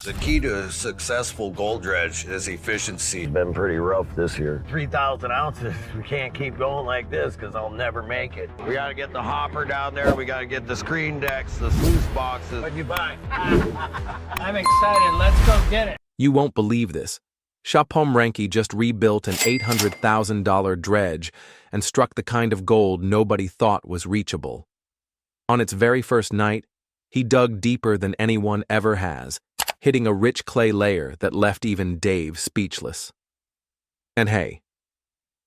The key to a successful gold dredge is efficiency. It's been pretty rough this year. 3,000 ounces. We can't keep going like this because I'll never make it. We got to get the hopper down there. We got to get the screen decks, the sluice boxes. What'd you buy? I'm excited. Let's go get it. You won't believe this. Shawn Pomrenke just rebuilt an $800,000 dredge and struck the kind of gold nobody thought was reachable. On its very first night, he dug deeper than anyone ever has, hitting a rich clay layer that left even Dave speechless. And hey,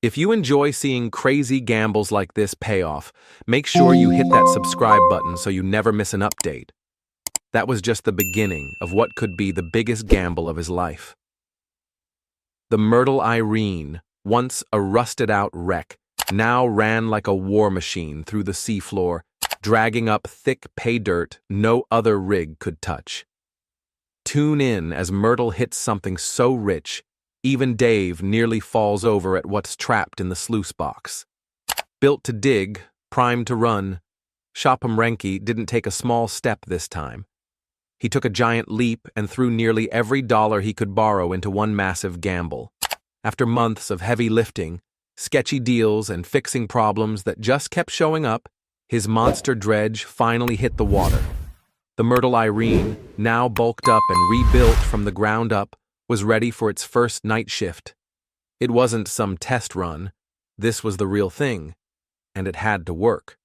if you enjoy seeing crazy gambles like this pay off, make sure you hit that subscribe button so you never miss an update. That was just the beginning of what could be the biggest gamble of his life. The Myrtle Irene, once a rusted-out wreck, now ran like a war machine through the seafloor, dragging up thick pay dirt no other rig could touch. Tune in as Myrtle hits something so rich, even Dave nearly falls over at what's trapped in the sluice box. Built to dig, primed to run, Shawn Pomrenke didn't take a small step this time. He took a giant leap and threw nearly every dollar he could borrow into one massive gamble. After months of heavy lifting, sketchy deals, and fixing problems that just kept showing up, his monster dredge finally hit the water. The Myrtle Irene, now bulked up and rebuilt from the ground up, was ready for its first night shift. It wasn't some test run. This was the real thing, and it had to work.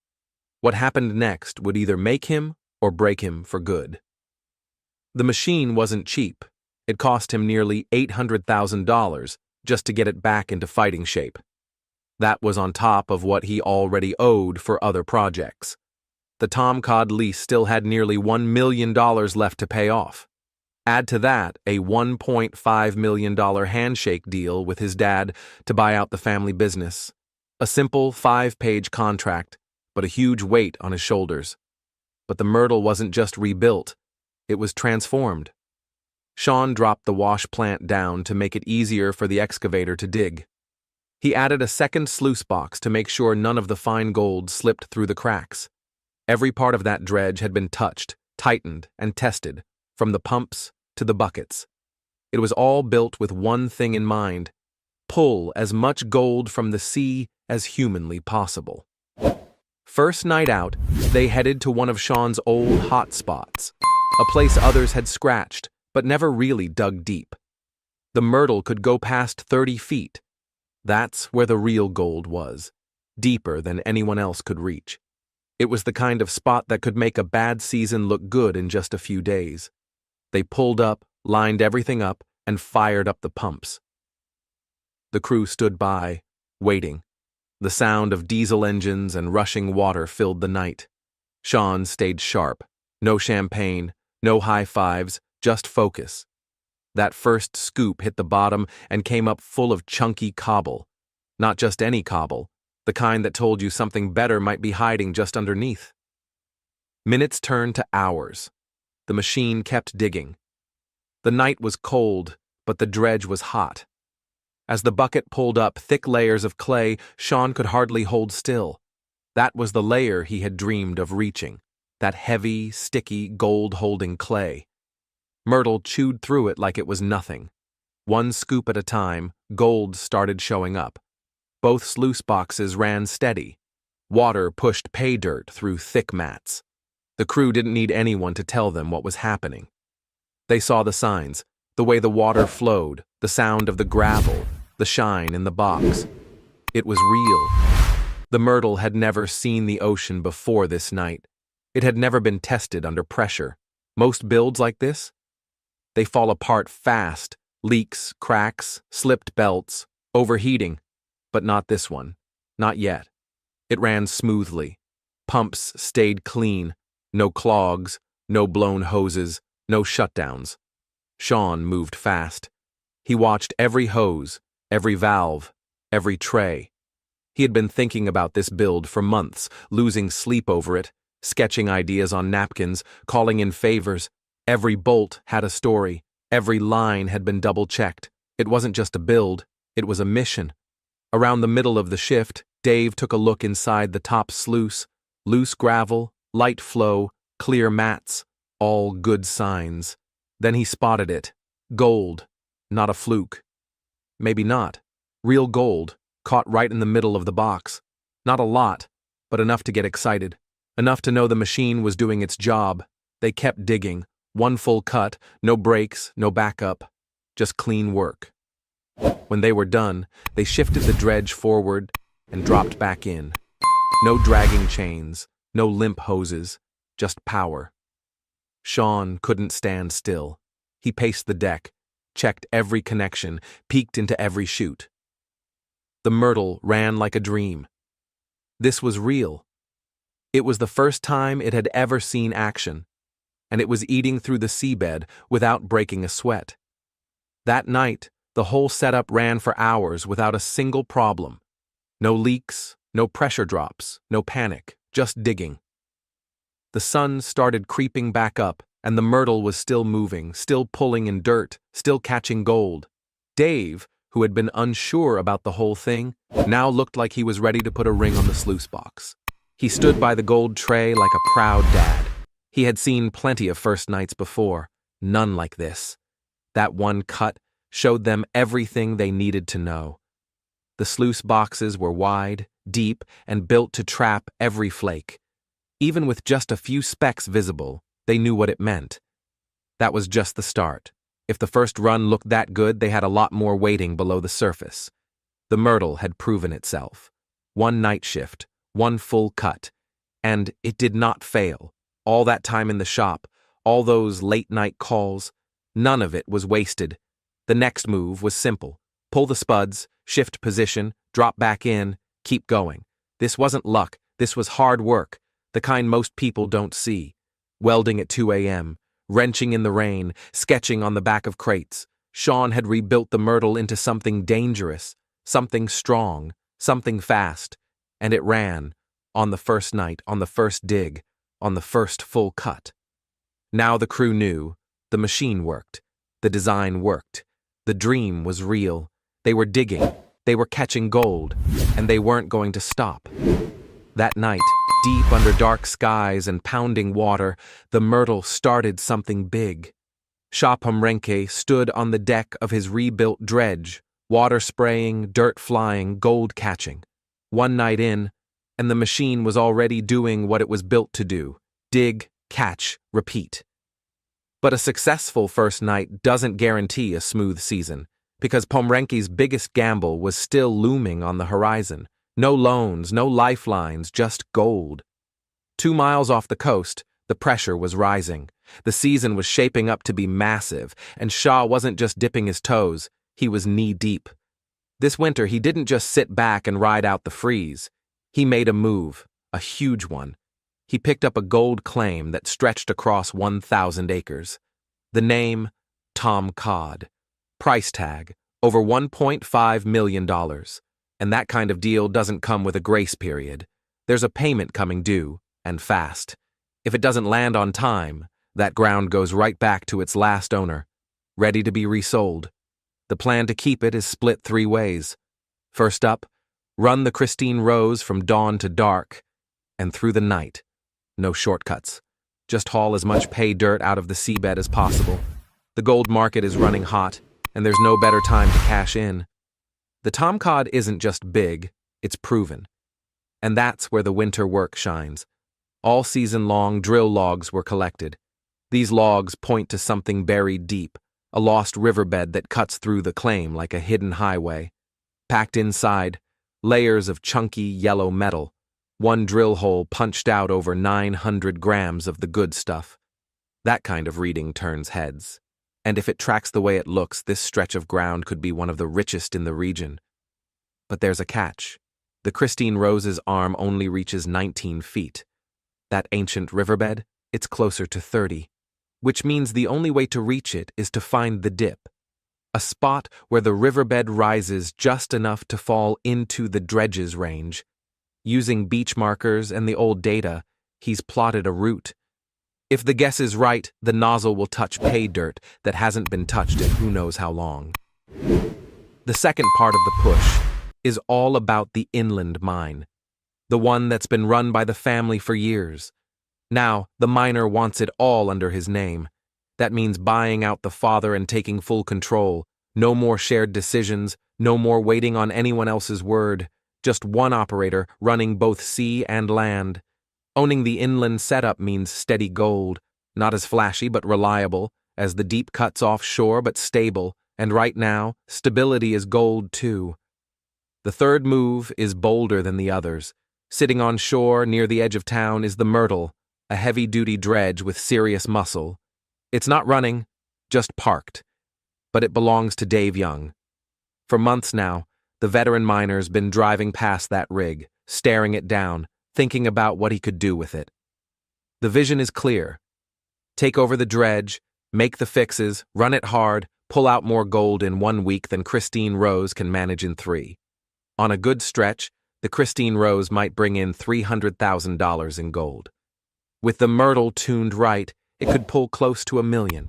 What happened next would either make him or break him for good. The machine wasn't cheap. It cost him nearly $800,000 just to get it back into fighting shape. That was on top of what he already owed for other projects. The Tom Cod lease still had nearly $1 million left to pay off. Add to that a $1.5 million handshake deal with his dad to buy out the family business. A simple 5-page contract, but a huge weight on his shoulders. But the Myrtle wasn't just rebuilt, it was transformed. Shawn dropped the wash plant down to make it easier for the excavator to dig. He added a second sluice box to make sure none of the fine gold slipped through the cracks. Every part of that dredge had been touched, tightened, and tested, from the pumps to the buckets. It was all built with one thing in mind: pull as much gold from the sea as humanly possible. First night out, they headed to one of Shawn's old hot spots, a place others had scratched, but never really dug deep. The Myrtle could go past 30 feet. That's where the real gold was, deeper than anyone else could reach. It was the kind of spot that could make a bad season look good in just a few days. They pulled up, lined everything up, and fired up the pumps. The crew stood by, waiting. The sound of diesel engines and rushing water filled the night. Shawn stayed sharp. No champagne, no high fives, just focus. That first scoop hit the bottom and came up full of chunky cobble. Not just any cobble, the kind that told you something better might be hiding just underneath. Minutes turned to hours. The machine kept digging. The night was cold, but the dredge was hot. As the bucket pulled up thick layers of clay, Shawn could hardly hold still. That was the layer he had dreamed of reaching, that heavy, sticky, gold-holding clay. Myrtle chewed through it like it was nothing. One scoop at a time, gold started showing up. Both sluice boxes ran steady. Water pushed pay dirt through thick mats. The crew didn't need anyone to tell them what was happening. They saw the signs, the way the water flowed, the sound of the gravel, the shine in the box. It was real. The Myrtle had never seen the ocean before this night. It had never been tested under pressure. Most builds like this? They fall apart fast. Leaks, cracks, slipped belts, overheating. But not this one. Not yet. It ran smoothly. Pumps stayed clean. No clogs, no blown hoses, no shutdowns. Shawn moved fast. He watched every hose, every valve, every tray. He had been thinking about this build for months, losing sleep over it, sketching ideas on napkins, calling in favors. Every bolt had a story. Every line had been double-checked. It wasn't just a build, it was a mission. Around the middle of the shift, Dave took a look inside the top sluice. Loose gravel, light flow, clear mats, all good signs. Then he spotted it. Gold. Not a fluke. Maybe not. Real gold, caught right in the middle of the box. Not a lot, but enough to get excited. Enough to know the machine was doing its job. They kept digging. One full cut, no breaks, no backup. Just clean work. When they were done, they shifted the dredge forward and dropped back in. No dragging chains, no limp hoses, just power. Shawn couldn't stand still. He paced the deck, checked every connection, peeked into every chute. The Myrtle ran like a dream. This was real. It was the first time it had ever seen action, and it was eating through the seabed without breaking a sweat. That night, the whole setup ran for hours without a single problem. No leaks, no pressure drops, no panic, just digging. The sun started creeping back up, and the Myrtle was still moving, still pulling in dirt, still catching gold. Dave, who had been unsure about the whole thing, now looked like he was ready to put a ring on the sluice box. He stood by the gold tray like a proud dad. He had seen plenty of first nights before, none like this. That one cut showed them everything they needed to know. The sluice boxes were wide, deep, and built to trap every flake. Even with just a few specks visible, they knew what it meant. That was just the start. If the first run looked that good, they had a lot more waiting below the surface. The Myrtle had proven itself. One night shift, one full cut, and it did not fail. All that time in the shop, all those late-night calls, none of it was wasted. The next move was simple. Pull the spuds, shift position, drop back in, keep going. This wasn't luck, this was hard work, the kind most people don't see. Welding at 2 a.m., wrenching in the rain, sketching on the back of crates. Shawn had rebuilt the Myrtle into something dangerous, something strong, something fast, and it ran, on the first night, on the first dig, on the first full cut. Now the crew knew, the machine worked, the design worked, the dream was real. They were digging, they were catching gold, and they weren't going to stop. That night, deep under dark skies and pounding water, the Myrtle started something big. Shawn Pomrenke stood on the deck of his rebuilt dredge, water spraying, dirt flying, gold catching. One night in, and the machine was already doing what it was built to do: dig, catch, repeat. But a successful first night doesn't guarantee a smooth season, because Pomrenke's biggest gamble was still looming on the horizon. No loans, no lifelines, just gold. 2 miles off the coast, the pressure was rising. The season was shaping up to be massive, and Shaw wasn't just dipping his toes, he was knee-deep. This winter, he didn't just sit back and ride out the freeze. He made a move, a huge one. He picked up a gold claim that stretched across 1,000 acres. The name, Tom Cod. Price tag, over $1.5 million. And that kind of deal doesn't come with a grace period. There's a payment coming due, and fast. If it doesn't land on time, that ground goes right back to its last owner, ready to be resold. The plan to keep it is split 3 ways. First up, run the Christine Rose from dawn to dark, and through the night. No shortcuts. Just haul as much pay dirt out of the seabed as possible. The gold market is running hot, and there's no better time to cash in. The Tom Cod isn't just big, it's proven. And that's where the winter work shines. All season long, drill logs were collected. These logs point to something buried deep, a lost riverbed that cuts through the claim like a hidden highway. Packed inside, layers of chunky yellow metal. One drill hole punched out over 900 grams of the good stuff. That kind of reading turns heads. And if it tracks the way it looks, this stretch of ground could be one of the richest in the region. But there's a catch. The Christine Rose's arm only reaches 19 feet. That ancient riverbed, it's closer to 30, which means the only way to reach it is to find the dip, a spot where the riverbed rises just enough to fall into the dredge's range. Using beach markers and the old data, he's plotted a route. If the guess is right, the nozzle will touch pay dirt that hasn't been touched in who knows how long. The second part of the push is all about the inland mine, the one that's been run by the family for years. Now, the miner wants it all under his name. That means buying out the father and taking full control. No more shared decisions, no more waiting on anyone else's word. Just one operator running both sea and land. Owning the inland setup means steady gold, not as flashy but reliable, as the deep cuts offshore but stable, and right now, stability is gold too. The third move is bolder than the others. Sitting on shore near the edge of town is the Myrtle, a heavy-duty dredge with serious muscle. It's not running, just parked, but it belongs to Dave Young. For months now, the veteran miner's been driving past that rig, staring it down, thinking about what he could do with it. The vision is clear. Take over the dredge, make the fixes, run it hard, pull out more gold in 1 week than Christine Rose can manage in 3. On a good stretch, the Christine Rose might bring in $300,000 in gold. With the Myrtle tuned right, it could pull close to $1 million.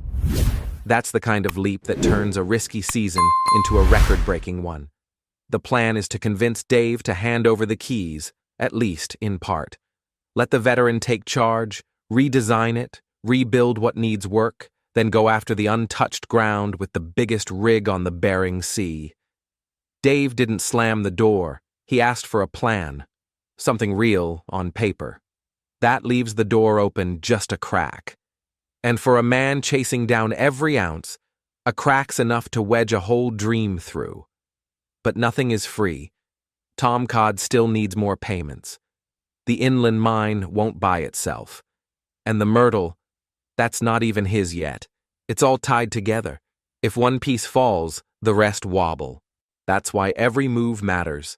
That's the kind of leap that turns a risky season into a record-breaking one. The plan is to convince Dave to hand over the keys, at least in part. Let the veteran take charge, redesign it, rebuild what needs work, then go after the untouched ground with the biggest rig on the Bering Sea. Dave didn't slam the door. He asked for a plan, something real on paper. That leaves the door open just a crack. And for a man chasing down every ounce, a crack's enough to wedge a whole dream through. But nothing is free. Tom Cod still needs more payments. The inland mine won't buy itself. And the Myrtle, that's not even his yet. It's all tied together. If one piece falls, the rest wobble. That's why every move matters.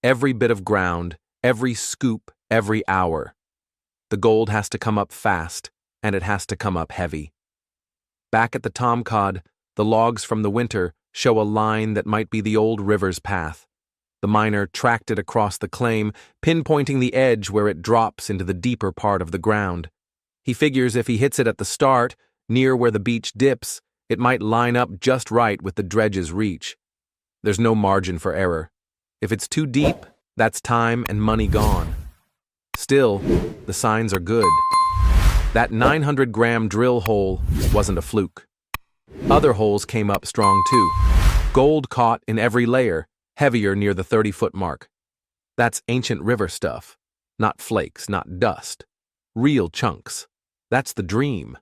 Every bit of ground, every scoop, every hour. The gold has to come up fast, and it has to come up heavy. Back at the Tom Cod, the logs from the winter show a line that might be the old river's path. The miner tracked it across the claim, pinpointing the edge where it drops into the deeper part of the ground. He figures if he hits it at the start, near where the beach dips, it might line up just right with the dredge's reach. There's no margin for error. If it's too deep, that's time and money gone. Still, the signs are good. That 900-gram drill hole wasn't a fluke. Other holes came up strong too. Gold caught in every layer, heavier near the 30-foot mark. That's ancient river stuff. Not flakes, not dust. Real chunks. That's the dream.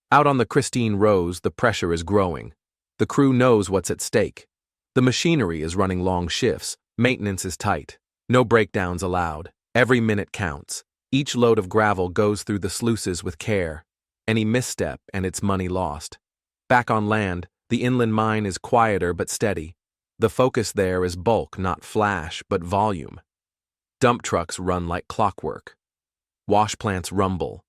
Out on the Christine Rose, the pressure is growing. The crew knows what's at stake. The machinery is running long shifts. Maintenance is tight. No breakdowns allowed. Every minute counts. Each load of gravel goes through the sluices with care. Any misstep and it's money lost. Back on land, the inland mine is quieter but steady. The focus there is bulk, not flash, but volume. Dump trucks run like clockwork. Wash plants rumble.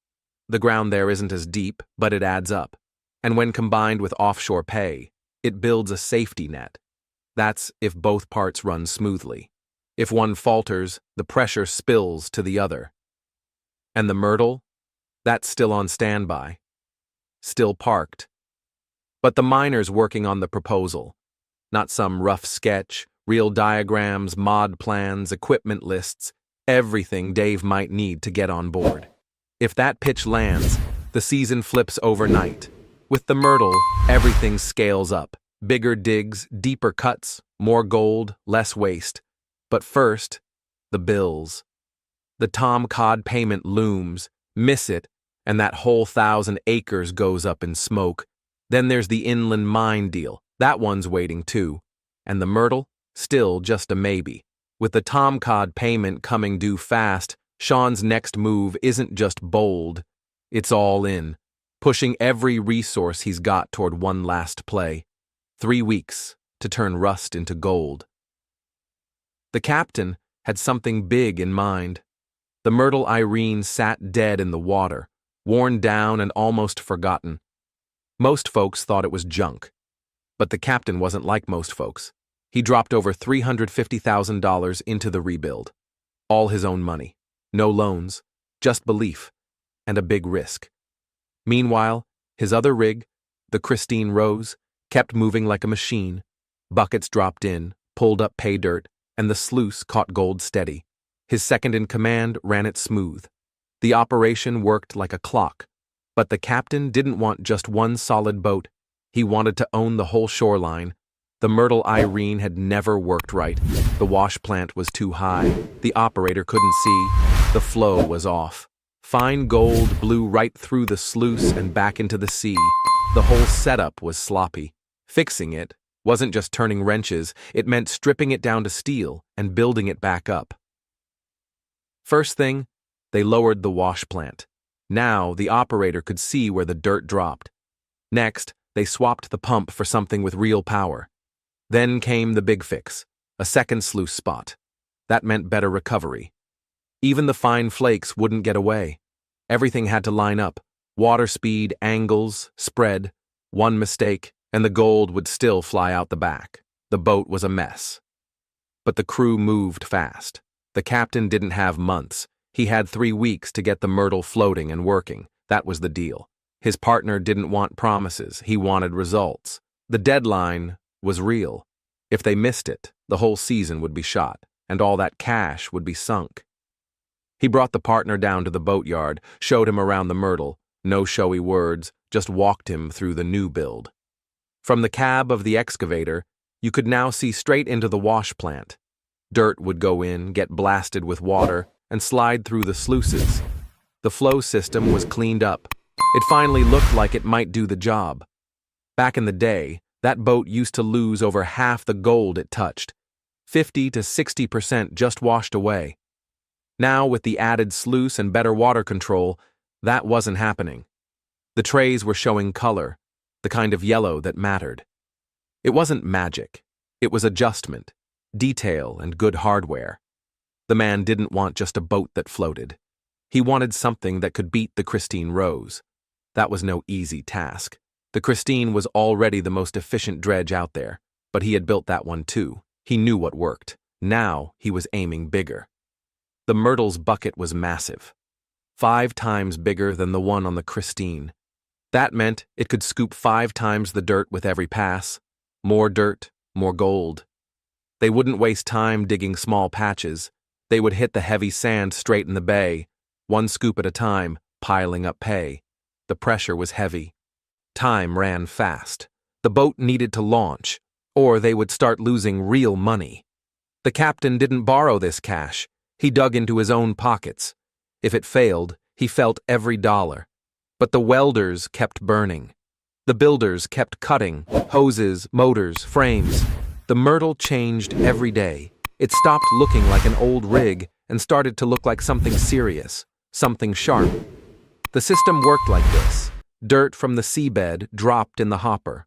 The ground there isn't as deep, but it adds up. And when combined with offshore pay, it builds a safety net. That's if both parts run smoothly. If one falters, the pressure spills to the other. And the Myrtle? That's still on standby. Still parked. But the miner's working on the proposal. Not some rough sketch, real diagrams, mod plans, equipment lists, everything Dave might need to get on board. If that pitch lands, the season flips overnight. With the Myrtle, everything scales up. Bigger digs, deeper cuts, more gold, less waste. But first, the bills. The Tom Cod payment looms. Miss it, and that whole 1,000 acres goes up in smoke. Then there's the inland mine deal. That one's waiting too. And the Myrtle? Still just a maybe. With the Tom Cod payment coming due fast, Shawn's next move isn't just bold. It's all in, pushing every resource he's got toward one last play. 3 weeks to turn rust into gold. The captain had something big in mind. The Myrtle Irene sat dead in the water, worn down and almost forgotten. Most folks thought it was junk. But the captain wasn't like most folks. He dropped over $350,000 into the rebuild. All his own money. No loans, just belief, and a big risk. Meanwhile, his other rig, the Christine Rose, kept moving like a machine. Buckets dropped in, pulled up pay dirt, and the sluice caught gold steady. His second in command ran it smooth. The operation worked like a clock. But the captain didn't want just one solid boat. He wanted to own the whole shoreline. The Myrtle Irene had never worked right. The wash plant was too high. The operator couldn't see. The flow was off. Fine gold blew right through the sluice and back into the sea. The whole setup was sloppy. Fixing it wasn't just turning wrenches, it meant stripping it down to steel and building it back up. First thing, they lowered the wash plant. Now the operator could see where the dirt dropped. Next, they swapped the pump for something with real power. Then came the big fix, a second sluice spot. That meant better recovery. Even the fine flakes wouldn't get away. Everything had to line up. Water speed, angles, spread. One mistake, and the gold would still fly out the back. The boat was a mess. But the crew moved fast. The captain didn't have months. He had 3 weeks to get the Myrtle floating and working. That was the deal. His partner didn't want promises. He wanted results. The deadline was real. If they missed it, the whole season would be shot, and all that cash would be sunk. He brought the partner down to the boatyard, showed him around the Myrtle. No showy words, just walked him through the new build. From the cab of the excavator, you could now see straight into the wash plant. Dirt would go in, get blasted with water, and slide through the sluices. The flow system was cleaned up. It finally looked like it might do the job. Back in the day, that boat used to lose over half the gold it touched. 50 to 60% just washed away. Now, with the added sluice and better water control, that wasn't happening. The trays were showing color, the kind of yellow that mattered. It wasn't magic. It was adjustment, detail, and good hardware. The man didn't want just a boat that floated. He wanted something that could beat the Christine Rose. That was no easy task. The Christine was already the most efficient dredge out there, but he had built that one too. He knew what worked. Now he was aiming bigger. The Myrtle's bucket was massive, 5 times bigger than the one on the Christine. That meant it could scoop 5 times the dirt with every pass. More dirt, more gold. They wouldn't waste time digging small patches. They would hit the heavy sand straight in the bay, one scoop at a time, piling up pay. The pressure was heavy. Time ran fast. The boat needed to launch, or they would start losing real money. The captain didn't borrow this cash. He dug into his own pockets. If it failed, he felt every dollar. But the welders kept burning. The builders kept cutting, hoses, motors, frames. The Myrtle changed every day. It stopped looking like an old rig and started to look like something serious, something sharp. The system worked like this. Dirt from the seabed dropped in the hopper.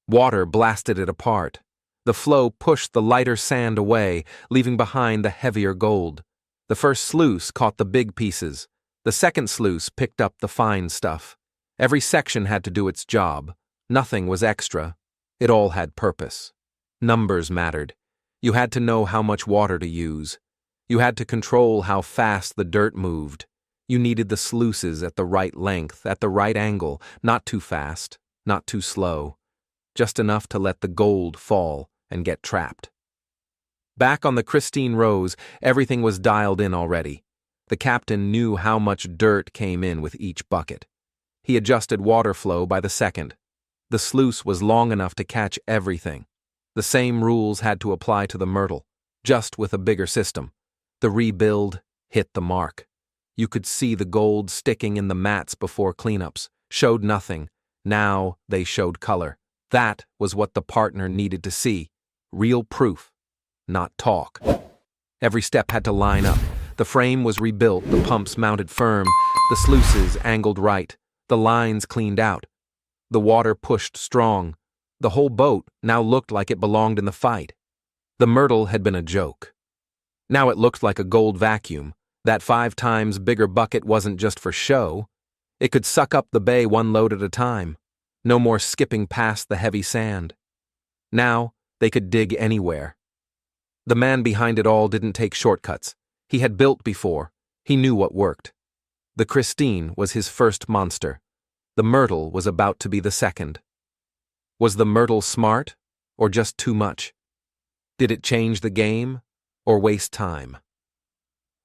Water blasted it apart. The flow pushed the lighter sand away, leaving behind the heavier gold. The first sluice caught the big pieces. The second sluice picked up the fine stuff. Every section had to do its job. Nothing was extra. It all had purpose. Numbers mattered. You had to know how much water to use. You had to control how fast the dirt moved. You needed the sluices at the right length, at the right angle, not too fast, not too slow. Just enough to let the gold fall and get trapped. Back on the Christine Rose, everything was dialed in already. The captain knew how much dirt came in with each bucket. He adjusted water flow by the second. The sluice was long enough to catch everything. The same rules had to apply to the Myrtle, just with a bigger system. The rebuild hit the mark. You could see the gold sticking in the mats before cleanups, showed nothing. Now they showed color. That was what the partner needed to see. Real proof, not talk. Every step had to line up. The frame was rebuilt, the pumps mounted firm, the sluices angled right, the lines cleaned out. The water pushed strong. The whole boat now looked like it belonged in the fight. The Myrtle had been a joke. Now it looked like a gold vacuum. That 5 times bigger bucket wasn't just for show. It could suck up the bay one load at a time. No more skipping past the heavy sand. Now they could dig anywhere. The man behind it all didn't take shortcuts. He had built before. He knew what worked. The Christine was his first monster. The Myrtle was about to be the second. Was the Myrtle smart, or just too much? Did it change the game, or waste time?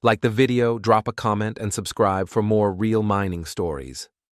Like the video, drop a comment, and subscribe for more real mining stories.